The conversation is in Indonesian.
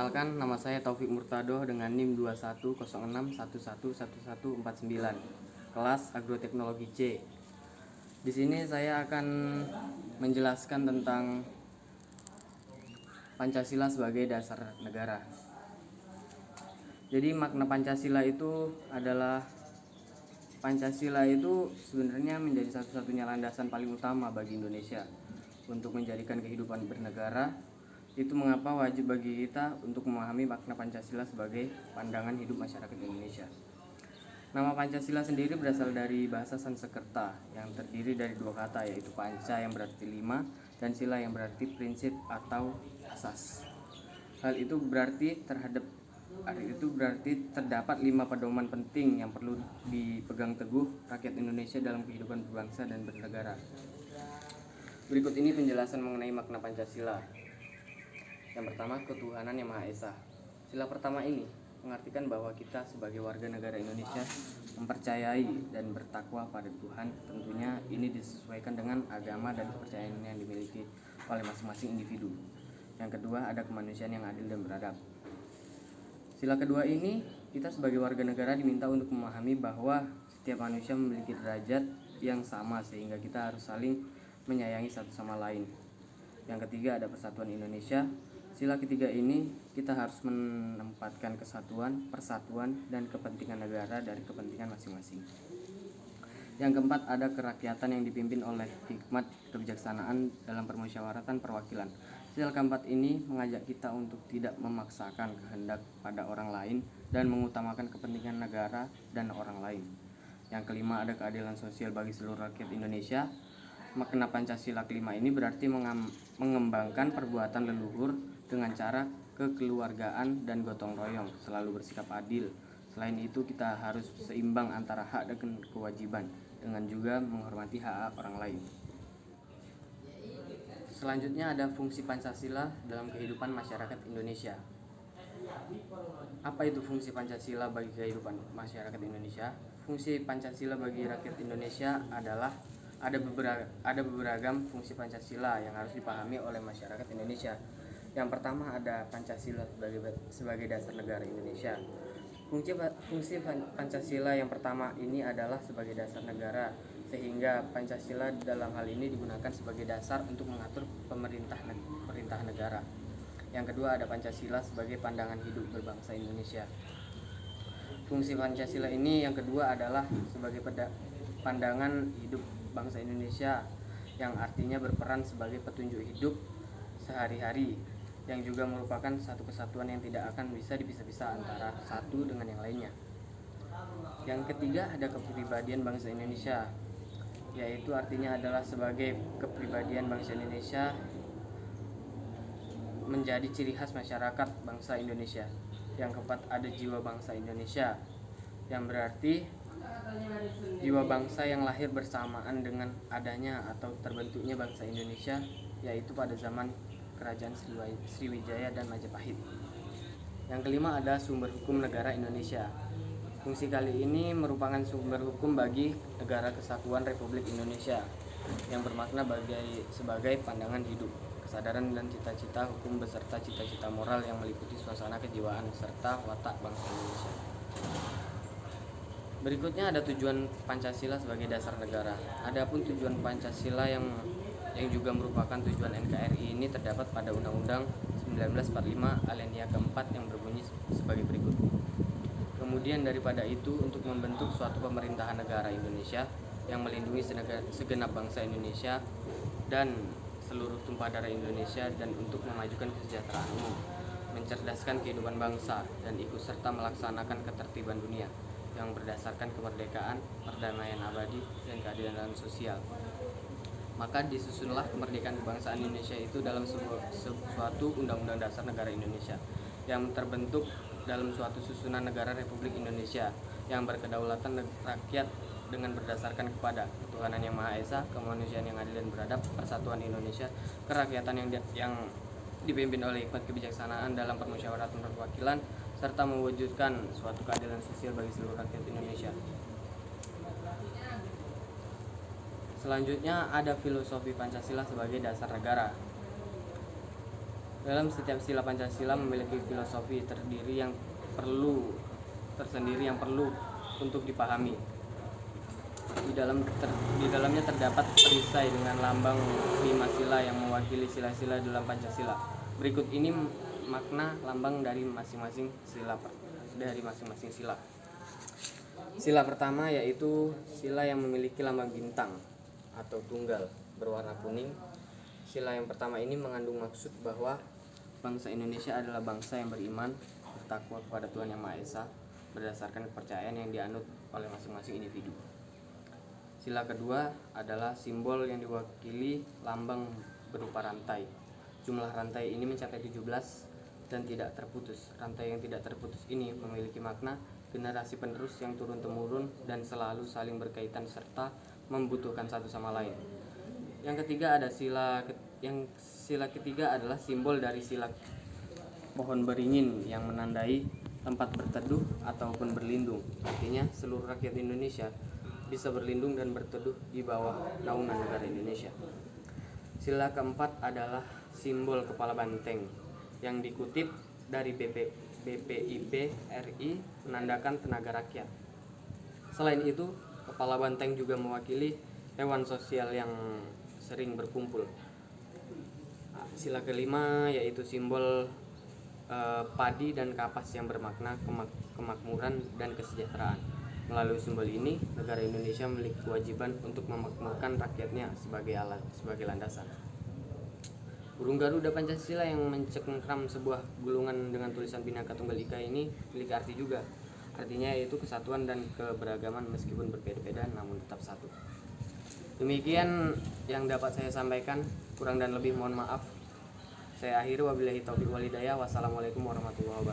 Perkenalkan, nama saya Taufik Murtado dengan NIM 2106111149, kelas Agroteknologi C. Di sini saya akan menjelaskan tentang Pancasila sebagai dasar negara. Jadi makna Pancasila itu adalah Pancasila itu sebenarnya menjadi satu-satunya landasan paling utama bagi Indonesia untuk menjadikan kehidupan bernegara. Itu mengapa wajib bagi kita untuk memahami makna Pancasila sebagai pandangan hidup masyarakat Indonesia. Nama Pancasila sendiri berasal dari bahasa Sanskerta yang terdiri dari dua kata, yaitu panca yang berarti lima dan sila yang berarti prinsip atau asas. Hal itu berarti terdapat 5 pedoman penting yang perlu dipegang teguh rakyat Indonesia dalam kehidupan berbangsa dan bernegara. Berikut ini penjelasan mengenai makna Pancasila. Yang pertama, ketuhanan yang Maha Esa. Sila pertama ini mengartikan bahwa kita sebagai warga negara Indonesia mempercayai dan bertakwa pada Tuhan. Tentunya ini disesuaikan dengan agama dan kepercayaan yang dimiliki oleh masing-masing individu. Yang kedua, ada kemanusiaan yang adil dan beradab. Sila kedua ini, kita sebagai warga negara diminta untuk memahami bahwa setiap manusia memiliki derajat yang sama sehingga kita harus saling menyayangi satu sama lain. Yang ketiga, ada persatuan Indonesia. Sila ketiga ini, kita harus menempatkan kesatuan, persatuan, dan kepentingan negara dari kepentingan masing-masing. Yang keempat, ada kerakyatan yang dipimpin oleh hikmat kebijaksanaan dalam permusyawaratan perwakilan. Sila keempat ini mengajak kita untuk tidak memaksakan kehendak pada orang lain dan mengutamakan kepentingan negara dan orang lain. Yang kelima, ada keadilan sosial bagi seluruh rakyat Indonesia. Makna Pancasila kelima ini berarti mengembangkan perbuatan leluhur dengan cara kekeluargaan dan gotong royong, selalu bersikap adil. Selain itu, kita harus seimbang antara hak dan kewajiban, dengan juga menghormati hak orang lain. Selanjutnya ada fungsi Pancasila dalam kehidupan masyarakat Indonesia. Apa itu fungsi Pancasila bagi kehidupan masyarakat Indonesia? Fungsi Pancasila bagi rakyat Indonesia adalah ada beberapa fungsi Pancasila yang harus dipahami oleh masyarakat Indonesia. Yang pertama, ada Pancasila sebagai dasar negara Indonesia. Fungsi Pancasila yang pertama ini adalah sebagai dasar negara, sehingga Pancasila dalam hal ini digunakan sebagai dasar untuk mengatur perintah negara. Yang kedua, ada Pancasila sebagai pandangan hidup berbangsa Indonesia. Fungsi Pancasila ini yang kedua adalah sebagai pandangan hidup bangsa Indonesia, yang artinya berperan sebagai petunjuk hidup sehari-hari, yang juga merupakan satu kesatuan yang tidak akan bisa dipisah-pisah antara satu dengan yang lainnya. Yang ketiga, ada kepribadian bangsa Indonesia, yaitu artinya adalah sebagai kepribadian bangsa Indonesia menjadi ciri khas masyarakat bangsa Indonesia. Yang keempat, ada jiwa bangsa Indonesia, yang berarti jiwa bangsa yang lahir bersamaan dengan adanya atau terbentuknya bangsa Indonesia, yaitu pada zaman Kerajaan Sriwijaya dan Majapahit. Yang kelima, ada sumber hukum negara Indonesia. Fungsi kali ini merupakan sumber hukum bagi Negara Kesatuan Republik Indonesia, yang bermakna sebagai pandangan hidup, kesadaran dan cita-cita hukum beserta cita-cita moral yang meliputi suasana kejiwaan serta watak bangsa Indonesia. Berikutnya ada tujuan Pancasila sebagai dasar negara. Adapun tujuan Pancasila yang juga merupakan tujuan NKRI ini terdapat pada Undang-Undang 1945 alinea keempat yang berbunyi sebagai berikut. Kemudian daripada itu, untuk membentuk suatu pemerintahan negara Indonesia yang melindungi segenap bangsa Indonesia dan seluruh tumpah darah Indonesia, dan untuk memajukan kesejahteraan umum, mencerdaskan kehidupan bangsa, dan ikut serta melaksanakan ketertiban dunia yang berdasarkan kemerdekaan, perdamaian abadi, dan keadilan sosial. Maka disusunlah kemerdekaan kebangsaan Indonesia itu dalam suatu Undang-Undang Dasar Negara Indonesia yang terbentuk dalam suatu susunan negara Republik Indonesia yang berkedaulatan rakyat dengan berdasarkan kepada ketuhanan yang Maha Esa, kemanusiaan yang adil dan beradab, persatuan Indonesia, kerakyatan yang dipimpin oleh hikmat kebijaksanaan dalam permusyawaratan perwakilan, serta mewujudkan suatu keadilan sosial bagi seluruh rakyat Indonesia. Selanjutnya ada filosofi Pancasila sebagai dasar negara. Dalam setiap sila Pancasila memiliki filosofi tersendiri yang perlu untuk dipahami. Di dalamnya terdapat perisai dengan lambang 5 sila yang mewakili sila-sila dalam Pancasila. Berikut ini makna lambang dari masing-masing sila. Sila pertama yaitu sila yang memiliki lambang bintang atau tunggal berwarna kuning. Sila yang pertama ini mengandung maksud bahwa bangsa Indonesia adalah bangsa yang beriman, bertakwa kepada Tuhan Yang Maha Esa berdasarkan kepercayaan yang dianut oleh masing-masing individu. Sila kedua adalah simbol yang diwakili lambang berupa rantai. Jumlah rantai ini mencapai 17 dan tidak terputus. Rantai yang tidak terputus ini memiliki makna generasi penerus yang turun-temurun dan selalu saling berkaitan serta membutuhkan satu sama lain. Yang ketiga ada sila ketiga adalah simbol dari sila pohon beringin yang menandai tempat berteduh ataupun berlindung. Artinya seluruh rakyat Indonesia bisa berlindung dan berteduh di bawah naungan negara Indonesia. Sila keempat adalah simbol kepala banteng yang dikutip dari BPIP RI menandakan tenaga rakyat. Selain itu, kepala banteng juga mewakili hewan sosial yang sering berkumpul. Sila kelima yaitu simbol padi dan kapas yang bermakna kemakmuran dan kesejahteraan. Melalui simbol ini, negara Indonesia memiliki kewajiban untuk memakmurkan rakyatnya sebagai landasan. Burung Garuda Pancasila yang mencengkram sebuah gulungan dengan tulisan Bhinneka Tunggal Ika ini memiliki arti juga. Artinya yaitu kesatuan dan keberagaman meskipun berbeda-beda namun tetap satu. Demikian yang dapat saya sampaikan, kurang dan lebih mohon maaf. Saya akhiri, wabillahi taufiq wal hidayah. Wassalamualaikum warahmatullahi wabarakatuh.